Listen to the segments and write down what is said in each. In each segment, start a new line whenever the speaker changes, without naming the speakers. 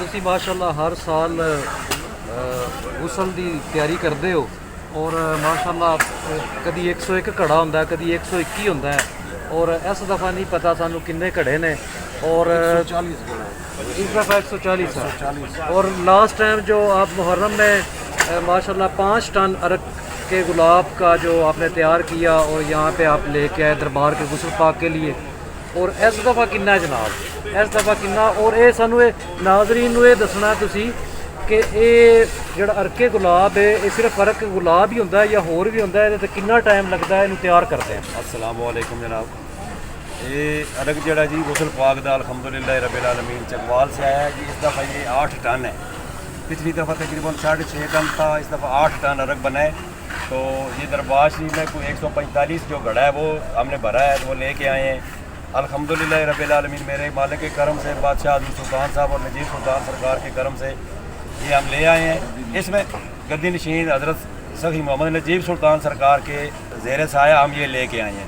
ਤੁਸੀਂ ਮਾਸ਼ਾਅੱਲਾ ਹਰ ਸਾਲ ਗੁਸਲ ਦੀ ਤਿਆਰੀ ਕਰਦੇ ਹੋ ਔਰ ਮਾਸ਼ਾਅੱਲਾ ਕਦੀ 101 ਘੜਾ ਹੁੰਦਾ ਕਦੀ 121 ਹੁੰਦਾ ਹੈ ਔਰ ਇਸ ਦਫਾ ਨਹੀਂ ਪਤਾ ਸਾਨੂੰ ਕਿੰਨੇ ਘੜੇ ਨੇ और
140
इस दफ़ा 140 है और लास्ट टाइम जो आप मुहर्रम में माशाल्लाह 5 टन अरक के गुलाब का जो आपने तैयार किया और यहाँ पे आप लेके आए दरबार के गुस्ल पाक के लिए और इस दफ़ा किन्ना है जनाब इस दफ़ा किन्ना और ये सानू नाजरीन नू ये दसना तुसी कि ये जिहड़ा अरके गुलाब है ये सिर्फ अरक गुलाब ही होंदा है या होर भी होंदा है ते किन्ना टाइम लगता है इनू तैयार करते हैं।
अस्सलाम वालेकुम जनाब। ये अरग जड़ा जी गुस्ल पाक दा अल्हम्दुलिल्लाह रब्बिल आलमीन चकवाल से आया है जी। इस दफ़ा ये 8 टन है, पिछली दफ़ा तकरीबन 6.5 टन था, इस दफ़ा 8 टन अरग बना है। तो ये दरबार शरीफ में कोई 145 जो घड़ा है वो हमने भरा है तो वो लेके आए हैं अल्हम्दुलिल्लाह रब्बिल आलमीन। मेरे मालिक के करम से बादशाह आज़म सुल्तान साहब और नजीब सुल्तान सरकार के करम से ये हम ले आए हैं। इसमें गद्दी नशीन हज़रत सखी मोहम्मद नजीब सुल्तान सरकार के ज़ेर साया हम ये लेके आए हैं।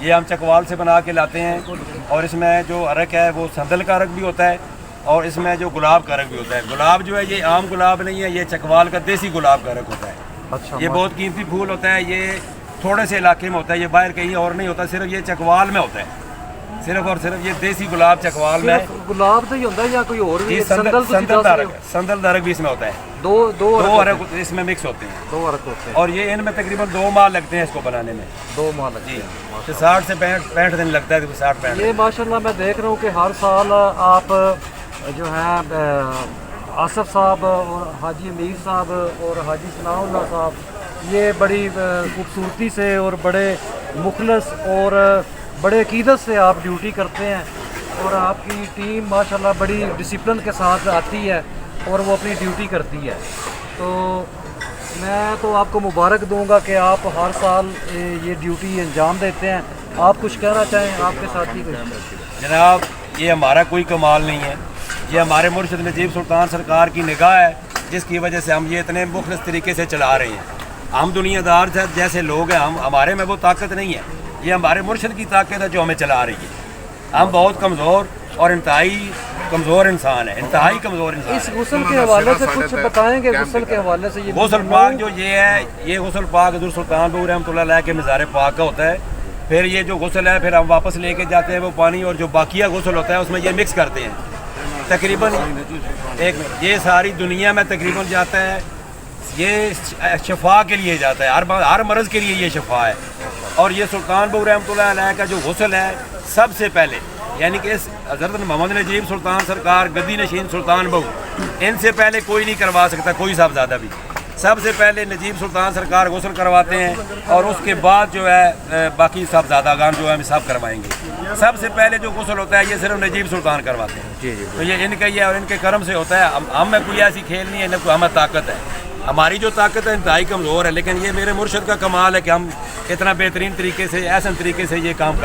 ये हम चकवाल से बना के लाते हैं और इसमें जो अरक है वो संदल का अरक भी होता है और इसमें जो गुलाब का अरक भी होता है। गुलाब जो है ये आम गुलाब नहीं है, ये चकवाल का देसी गुलाब का अरक होता है।
अच्छा,
ये बहुत कीमती फूल होता है, ये थोड़े से इलाके में होता है, ये बाहर कहीं और नहीं होता, सिर्फ ये चकवाल में होता है। सिर्फ और सिर्फ ये देसी गुलाब चकवाल में
गुलाब तो ही होता है या कोई और भी
संदल अरक भी इसमें होता है। दो अरक इसमें मिक्स होते हैं,
2 अरक होते हैं
और ये इनमें तकरीबन 2 माह लगते हैं इसको बनाने में।
2 माह लगते हैं,
60 से 65 दिन लगता है, 60-65।
ये माशाल्लाह मैं देख रहा हूँ कि हर साल आप जो है आसफ साहब और हाजी अमीर साहब और हाजी सनाउल्लाह साहब ये बड़ी खूबसूरती से और बड़े मुखलस और बड़े अकीदत से आप ड्यूटी करते हैं और आपकी टीम माशाल्लाह बड़ी डिसिप्लिन के साथ आती है और वो अपनी ड्यूटी करती है। तो मैं तो आपको मुबारक दूंगा कि आप हर साल ये ड्यूटी अंजाम देते हैं। आप कुछ कहना चाहें आपके साथी को?
जनाब ये हमारा कोई कमाल नहीं है, ये हमारे मुर्शिद नजीब सुल्तान सरकार की निगाह है जिसकी वजह से हम ये इतने मुखलिस तरीके से चला रहे हैं। हम दुनियादार जैसे लोग हैं, हमारे में वो ताकत नहीं है, ये हमारे मुर्शिद की ताकत है जो हमें चला रही है। हम बहुत कमज़ोर और इंतहाई कमज़ोर इंसान है, इंतहाई कमज़ोर इंसान।
इस गुस्ल के हवाले से कुछ बताएंगे? गुस्ल के हवाले से ये
गुस्ल पाक जो ये है, ये गुस्ल पाक हज़रत सुल्तान बहू रहमतुल्लाह अलैह के मज़ार पाक का होता है। फिर ये जो गुस्ल है फिर हम वापस लेके जाते हैं वो पानी, और जो बाकिया गुस्ल होता है उसमें ये मिक्स करते हैं। तकरीबन ये सारी दुनिया में तकरीबन जाता है, ये शफा के लिए जाता है, हर मर्ज़ के लिए ये शफा है। और ये सुल्तान बहू रहमतुल्लाह अलैह का जो गुस्ल है सबसे पहले यानी कि इस हज़रत मोहम्मद नजीब सुल्तान सरकार गद्दी नशीन सुल्तान बहू इनसे पहले कोई नहीं करवा सकता, कोई साहबजादा भी। सबसे पहले नजीब सुल्तान सरकार गुस्ल करवाते हैं और उसके बाद जो है बाकी साहबजादागान जो है हम सब करवाएंगे। सबसे पहले जो गुस्ल होता है ये सिर्फ नजीब सुल्तान करवाते हैं।
जी जी।
तो ये इनका ही है और इनके करम से होता है। हम में कोई ऐसी खेल नहीं है, न कोई हमें ताकत है। हमारी जो ताकत है इंतहाई कमज़ोर है, लेकिन ये मेरे मुर्शिद का कमाल है कि हम इतना बेहतरीन तरीके से, ऐसा तरीके से ये काम